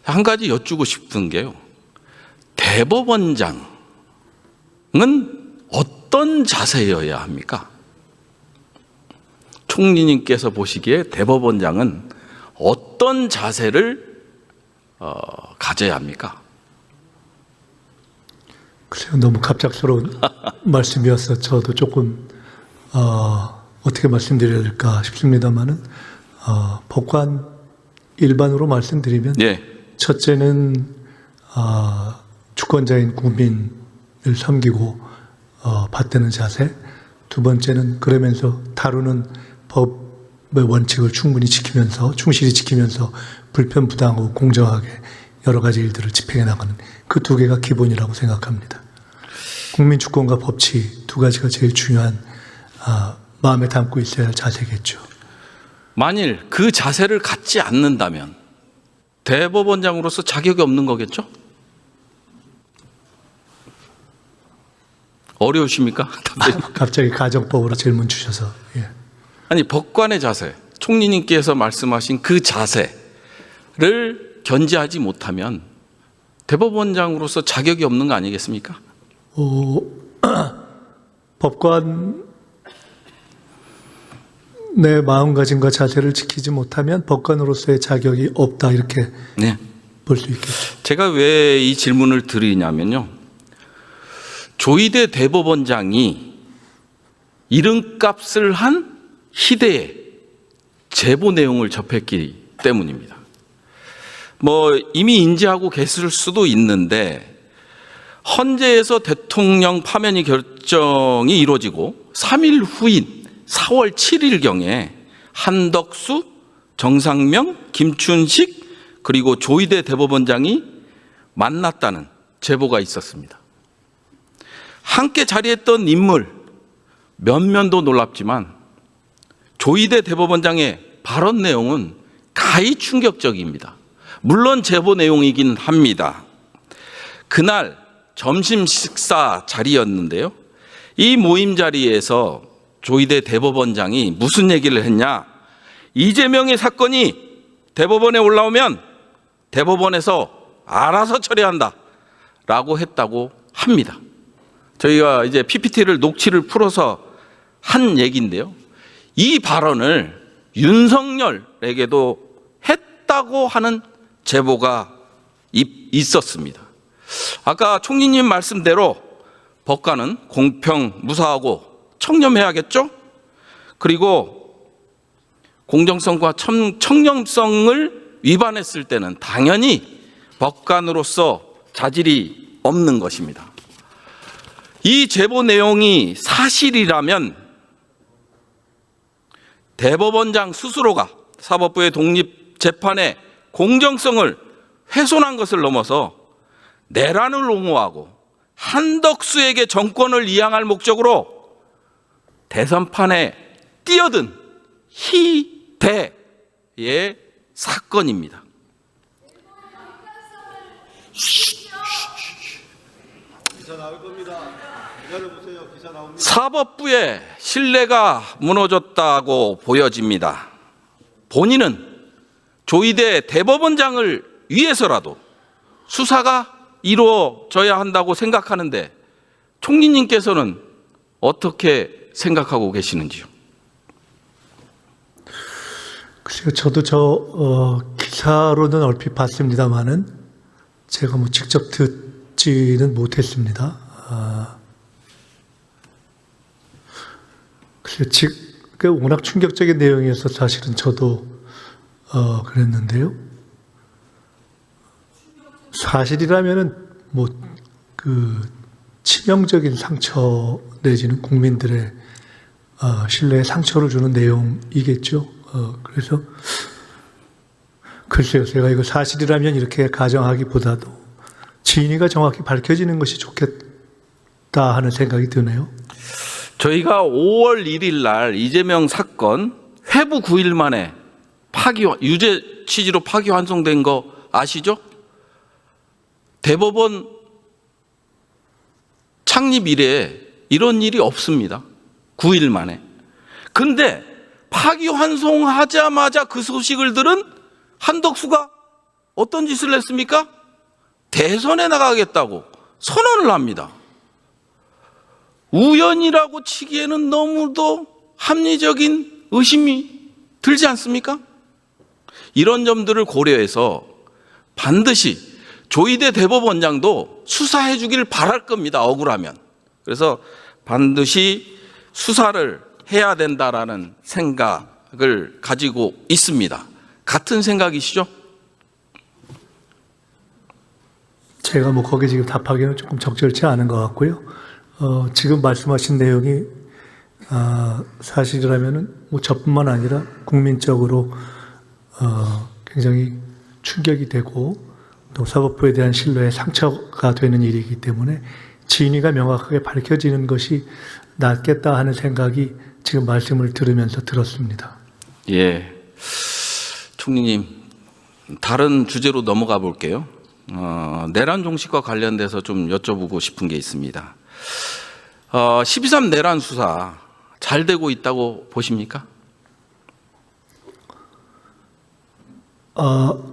한 가지 여쭈고 싶은 게요. 대법원장은 어떤 자세여야 합니까? 총리님께서 보시기에 대법원장은 어떤 자세를 가져야 합니까? 글쎄요, 너무 갑작스러운 말씀이어서 저도 조금 어떻게 말씀드려야 될까 싶습니다만은 법관 일반으로 말씀드리면 예. 첫째는 주권자인 국민을 섬기고 받드는 자세, 두 번째는 그러면서 다루는 법의 원칙을 충분히 지키면서 충실히 지키면서 불편부당하고 공정하게 여러 가지 일들을 집행해 나가는 그 두 개가 기본이라고 생각합니다. 국민 주권과 법치 두 가지가 제일 중요한 마음에 담고 있어야 할 자세겠죠. 만일 그 자세를 갖지 않는다면 대법원장으로서 자격이 없는 거겠죠? 어려우십니까? 갑자기 가정법으로 질문 주셔서. 예. 아니, 법관의 자세, 총리님께서 말씀하신 그 자세를 견지하지 못하면 대법원장으로서 자격이 없는 거 아니겠습니까? 법관 내 마음가짐과 자세를 지키지 못하면 법관으로서의 자격이 없다, 이렇게 네. 볼 수 있겠죠. 제가 왜 이 질문을 드리냐면요. 조희대 대법원장이 이름값을 한 희대의 제보 내용을 접했기 때문입니다. 이미 인지하고 계실 수도 있는데 헌재에서 대통령 파면이 결정이 이루어지고 3일 후인 4월 7일경에 한덕수, 정상명, 김춘식 그리고 조희대 대법원장이 만났다는 제보가 있었습니다. 함께 자리했던 인물 면면도 놀랍지만 조희대 대법원장의 발언 내용은 가히 충격적입니다. 물론 제보 내용이긴 합니다. 그날 점심 식사 자리였는데요. 이 모임 자리에서 조희대 대법원장이 무슨 얘기를 했냐? 이재명의 사건이 대법원에 올라오면 대법원에서 알아서 처리한다 라고 했다고 합니다. 저희가 이제 PPT를 녹취를 풀어서 한 얘기인데요. 이 발언을 윤석열에게도 했다고 하는 제보가 있었습니다. 아까 총리님 말씀대로 법관은 공평, 무사하고 청렴해야겠죠? 그리고 공정성과 청렴성을 위반했을 때는 당연히 법관으로서 자질이 없는 것입니다. 이 제보 내용이 사실이라면 대법원장 스스로가 사법부의 독립재판의 공정성을 훼손한 것을 넘어서 내란을 옹호하고 한덕수에게 정권을 이양할 목적으로 대선판에 뛰어든 희대의 사건입니다. 기사 나올 겁니다. 기다려보세요. 기사 나옵니다. 사법부의 신뢰가 무너졌다고 보여집니다. 본인은 조희대 대법원장을 위해서라도 수사가 이루어져야 한다고 생각하는데 총리님께서는 어떻게 생각하고 계시는지요? 글쎄요, 저도 기사로는 얼핏 봤습니다만은 제가 직접 듣지는 못했습니다. 글쎄요, 워낙 충격적인 내용이어서 사실은 저도 그랬는데요. 사실이라면은 치명적인 상처 내지는 국민들의 신뢰에 상처를 주는 내용이겠죠. 그래서 글쎄요, 제가 이거 사실이라면 이렇게 가정하기보다도 진위가 정확히 밝혀지는 것이 좋겠다 하는 생각이 드네요. 저희가 5월 1일 날 이재명 사건 회부 9일 만에 유죄 취지로 파기환송된 거 아시죠? 대법원 창립 이래 이런 일이 없습니다. 9일 만에. 근데 파기환송하자마자 그 소식을 들은 한덕수가 어떤 짓을 했습니까? 대선에 나가겠다고 선언을 합니다. 우연이라고 치기에는 너무도 합리적인 의심이 들지 않습니까? 이런 점들을 고려해서 반드시 조희대 대법원장도 수사해 주기를 바랄 겁니다. 억울하면. 그래서 반드시 수사를 해야 된다라는 생각을 가지고 있습니다. 같은 생각이시죠? 제가 뭐 거기에 지금 답하기는 조금 적절치 않은 것 같고요. 지금 말씀하신 내용이 사실이라면은 뭐 저뿐만 아니라 국민적으로 굉장히 충격이 되고 또 사법부에 대한 신뢰에 상처가 되는 일이기 때문에 진위가 명확하게 밝혀지는 것이 낫겠다 하는 생각이 지금 말씀을 들으면서 들었습니다. 예, 총리님, 다른 주제로 넘어가 볼게요. 내란 종식과 관련돼서 좀 여쭤보고 싶은 게 있습니다. 12.3 내란 수사 잘 되고 있다고 보십니까?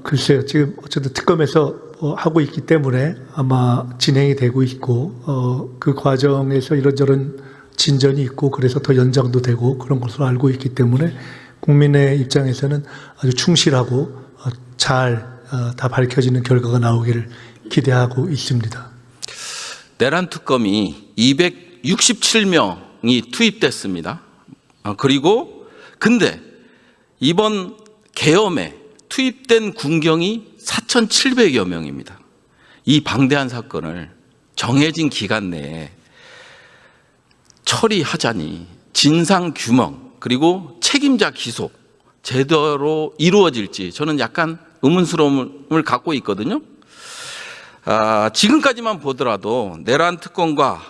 글쎄요. 지금 어쨌든 특검에서 하고 있기 때문에 아마 진행이 되고 있고 그 과정에서 이런저런 진전이 있고 그래서 더 연장도 되고 그런 것으로 알고 있기 때문에 국민의 입장에서는 아주 충실하고 잘 다 밝혀지는 결과가 나오기를 기대하고 있습니다. 내란 특검이 267명이 투입됐습니다. 그리고 근데 이번 계엄에 투입된 군경이 4,700여 명입니다. 이 방대한 사건을 정해진 기간 내에 처리하자니 진상 규명 그리고 책임자 기소 제대로 이루어질지 저는 약간 의문스러움을 갖고 있거든요. 지금까지만 보더라도 내란 특검과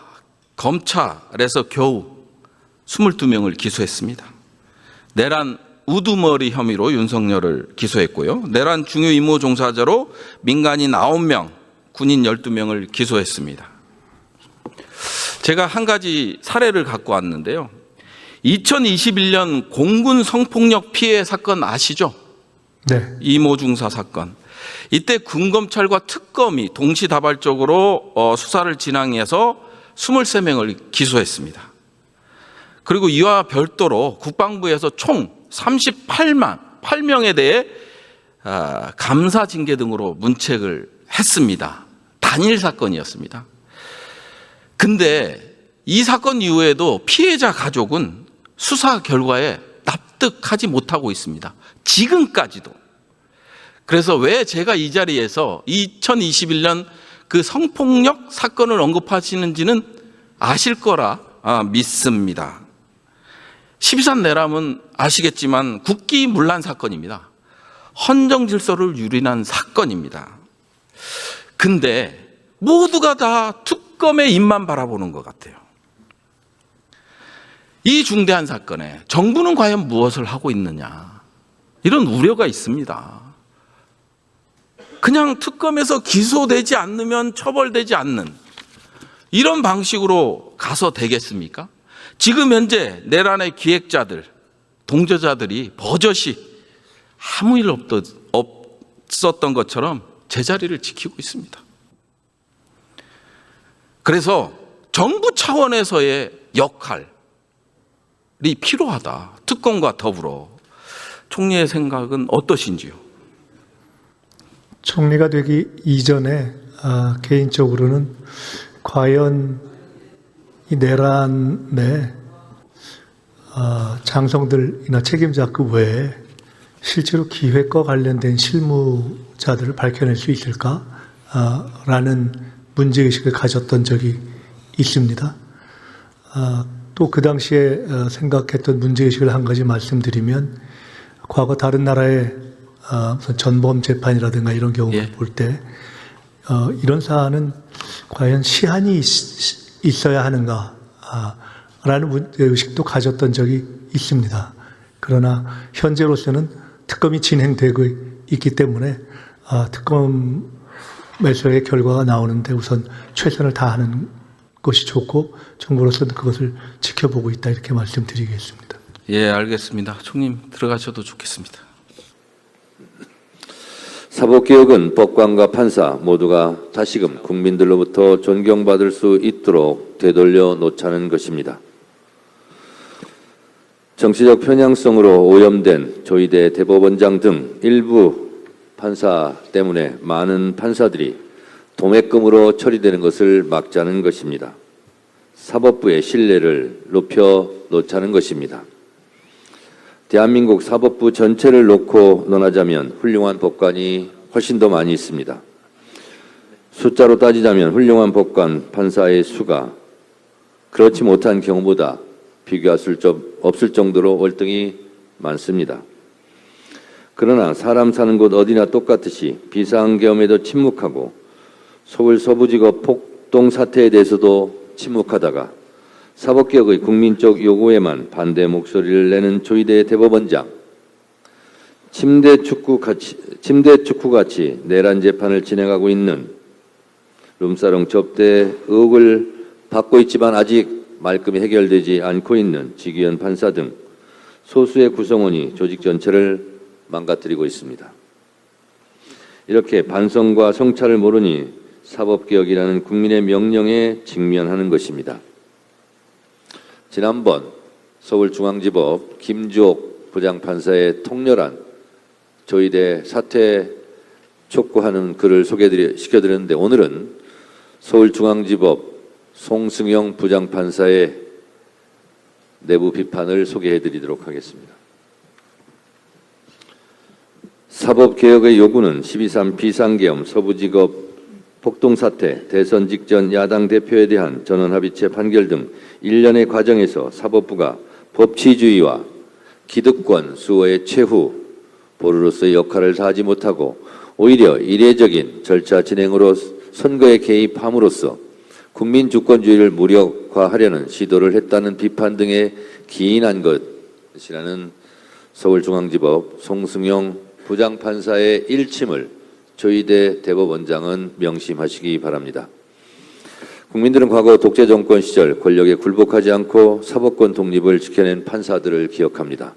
검찰에서 겨우 22명을 기소했습니다. 내란 우두머리 혐의로 윤석열을 기소했고요. 내란 중요 임무 종사자로 민간인 9명, 군인 12명을 기소했습니다. 제가 한 가지 사례를 갖고 왔는데요. 2021년 공군 성폭력 피해 사건 아시죠? 네. 이모 중사 사건. 이때 군검찰과 특검이 동시다발적으로 수사를 진행해서 23명을 기소했습니다. 그리고 이와 별도로 국방부에서 총 38명에 대해 감사 징계 등으로 문책을 했습니다. 단일 사건이었습니다. 근데 이 사건 이후에도 피해자 가족은 수사 결과에 납득하지 못하고 있습니다. 지금까지도. 그래서 왜 제가 이 자리에서 2021년 그 성폭력 사건을 언급하시는지는 아실 거라 믿습니다. 12.3 내란은 아시겠지만 국기문란 사건입니다. 헌정 질서를 유린한 사건입니다. 근데 모두가 다 특검의 입만 바라보는 것 같아요. 이 중대한 사건에 정부는 과연 무엇을 하고 있느냐, 이런 우려가 있습니다. 그냥 특검에서 기소되지 않으면 처벌되지 않는 이런 방식으로 가서 되겠습니까? 지금 현재 내란의 기획자들, 동조자들이 버젓이 아무 일 없었던 것처럼 제자리를 지키고 있습니다. 그래서 정부 차원에서의 역할이 필요하다. 특검과 더불어. 총리의 생각은 어떠신지요? 총리가 되기 이전에 개인적으로는 과연 이 내란의 장성들이나 책임자 그 외에 실제로 기획과 관련된 실무자들을 밝혀낼 수 있을까라는 문제의식을 가졌던 적이 있습니다. 또 그 당시에 생각했던 문제의식을 한 가지 말씀드리면, 과거 다른 나라의 무슨 전범 재판이라든가 이런 경우를 볼 때 이런 사안은 과연 시한이 있어야 하는가 라는 문제의식도 가졌던 적이 있습니다. 그러나 현재로서는 특검이 진행되고 있기 때문에 특검에서의 결과가 나오는데 우선 최선을 다하는 것이 좋고 정부로서는 그것을 지켜보고 있다, 이렇게 말씀드리겠습니다. 예, 알겠습니다. 총님 들어가셔도 좋겠습니다. 사법개혁은 법관과 판사 모두가 다시금 국민들로부터 존경받을 수 있도록 되돌려 놓자는 것입니다. 정치적 편향성으로 오염된 조희대 대법원장 등 일부 판사 때문에 많은 판사들이 도매금으로 처리되는 것을 막자는 것입니다. 사법부의 신뢰를 높여 놓자는 것입니다. 대한민국 사법부 전체를 놓고 논하자면 훌륭한 법관이 훨씬 더 많이 있습니다. 숫자로 따지자면 훌륭한 법관, 판사의 수가 그렇지 못한 경우보다 비교할 수 없을 정도로 월등히 많습니다. 그러나 사람 사는 곳 어디나 똑같듯이 비상계엄에도 침묵하고 서울 서부지법 폭동 사태에 대해서도 침묵하다가 사법개혁의 국민적 요구에만 반대 목소리를 내는 조희대 대법원장, 침대 축구같이 내란 재판을 진행하고 있는 룸사롱 접대 의혹을 받고 있지만 아직 말끔히 해결되지 않고 있는 지기현 판사 등 소수의 구성원이 조직 전체를 망가뜨리고 있습니다. 이렇게 반성과 성찰을 모르니 사법개혁이라는 국민의 명령에 직면하는 것입니다. 지난번 서울중앙지법 김주옥 부장판사의 통렬한 조희대 사퇴 촉구하는 글을 시켜드렸는데 오늘은 서울중앙지법 송승영 부장판사의 내부 비판을 소개해드리도록 하겠습니다. 사법개혁의 요구는 12.3 비상계엄, 서부지법 폭동사태, 대선 직전 야당 대표에 대한 전원합의체 판결 등 일련의 과정에서 사법부가 법치주의와 기득권 수호의 최후 보루로서의 역할을 다하지 못하고 오히려 이례적인 절차 진행으로 선거에 개입함으로써 국민 주권주의를 무력화하려는 시도를 했다는 비판 등에 기인한 것이라는 서울중앙지법 송승영 부장판사의 일침을 조희대 대법원장은 명심하시기 바랍니다. 국민들은 과거 독재 정권 시절 권력에 굴복하지 않고 사법권 독립을 지켜낸 판사들을 기억합니다.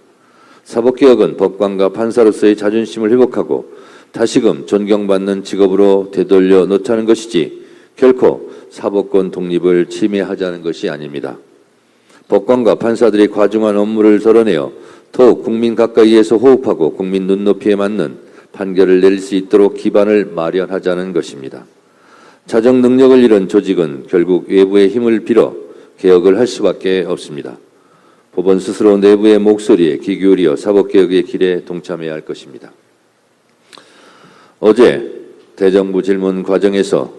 사법개혁은 법관과 판사로서의 자존심을 회복하고 다시금 존경받는 직업으로 되돌려 놓자는 것이지 결코 사법권 독립을 침해하자는 것이 아닙니다. 법관과 판사들이 과중한 업무를 덜어내어 더욱 국민 가까이에서 호흡하고 국민 눈높이에 맞는 판결을 내릴 수 있도록 기반을 마련하자는 것입니다. 자정 능력을 잃은 조직은 결국 외부의 힘을 빌어 개혁을 할 수밖에 없습니다. 법원 스스로 내부의 목소리에 귀 기울여 사법개혁의 길에 동참해야 할 것입니다. 어제 대정부 질문 과정에서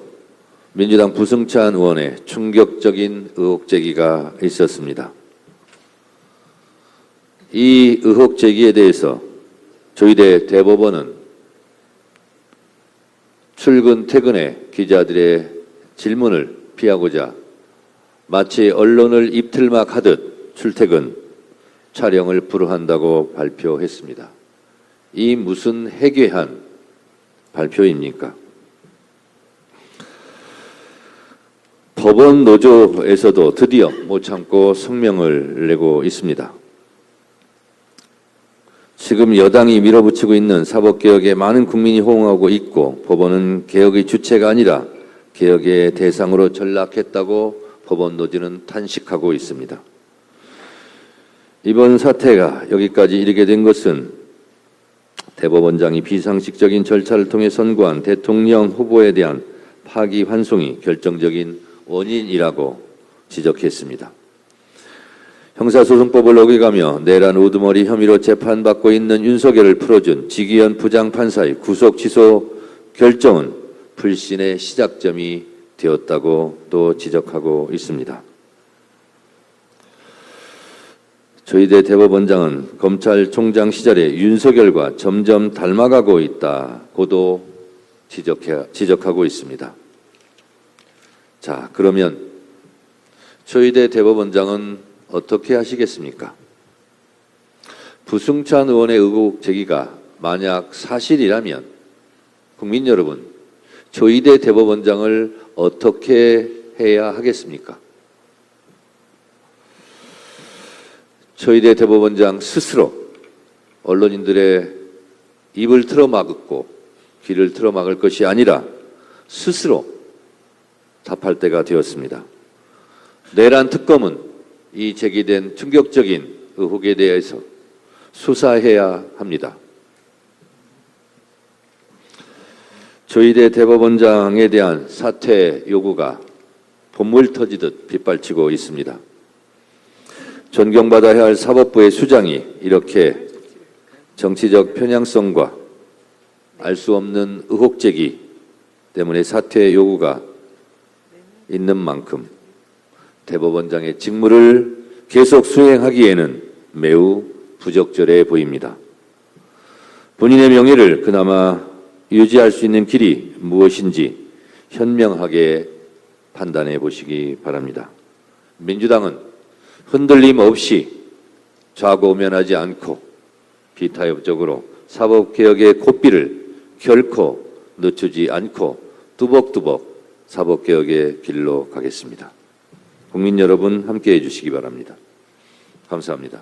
민주당 부승찬 의원의 충격적인 의혹 제기가 있었습니다. 이 의혹 제기에 대해서 조희대 대법원은 출근 퇴근에 기자들의 질문을 피하고자 마치 언론을 입틀막 하듯 출퇴근 촬영을 불허한다고 발표했습니다. 이 무슨 해괴한 발표입니까? 법원 노조에서도 드디어 못 참고 성명을 내고 있습니다. 지금 여당이 밀어붙이고 있는 사법개혁에 많은 국민이 호응하고 있고 법원은 개혁의 주체가 아니라 개혁의 대상으로 전락했다고 법원 노조는 탄식하고 있습니다. 이번 사태가 여기까지 이르게 된 것은 대법원장이 비상식적인 절차를 통해 선고한 대통령 후보에 대한 파기환송이 결정적인 원인이라고 지적했습니다. 형사소송법을 어겨가며 내란 우두머리 혐의로 재판받고 있는 윤석열을 풀어준 지기현 부장판사의 구속 취소 결정은 불신의 시작점이 되었다고 또 지적하고 있습니다. 조희대 대법원장은 검찰총장 시절의 윤석열과 점점 닮아가고 있다고도 지적하고 있습니다. 자, 그러면 조희대 대법원장은 어떻게 하시겠습니까? 부승찬 의원의 의혹 제기가 만약 사실이라면 국민 여러분, 조희대 대법원장을 어떻게 해야 하겠습니까? 조희대 대법원장 스스로 언론인들의 입을 틀어막았고 길을 틀어막을 것이 아니라 스스로 답할 때가 되었습니다. 내란 특검은 이 제기된 충격적인 의혹에 대해서 수사해야 합니다. 조희대 대법원장에 대한 사퇴 요구가 본물 터지듯 빗발치고 있습니다. 존경받아야 할 사법부의 수장이 이렇게 정치적 편향성과 알 수 없는 의혹 제기 때문에 사퇴 요구가 있는 만큼 대법원장의 직무를 계속 수행하기에는 매우 부적절해 보입니다. 본인의 명예를 그나마 유지할 수 있는 길이 무엇인지 현명하게 판단해 보시기 바랍니다. 민주당은 흔들림 없이 좌고우면하지 않고 비타협적으로 사법개혁의 고삐를 결코 늦추지 않고 뚜벅뚜벅 사법개혁의 길로 가겠습니다. 국민 여러분 함께해 주시기 바랍니다. 감사합니다.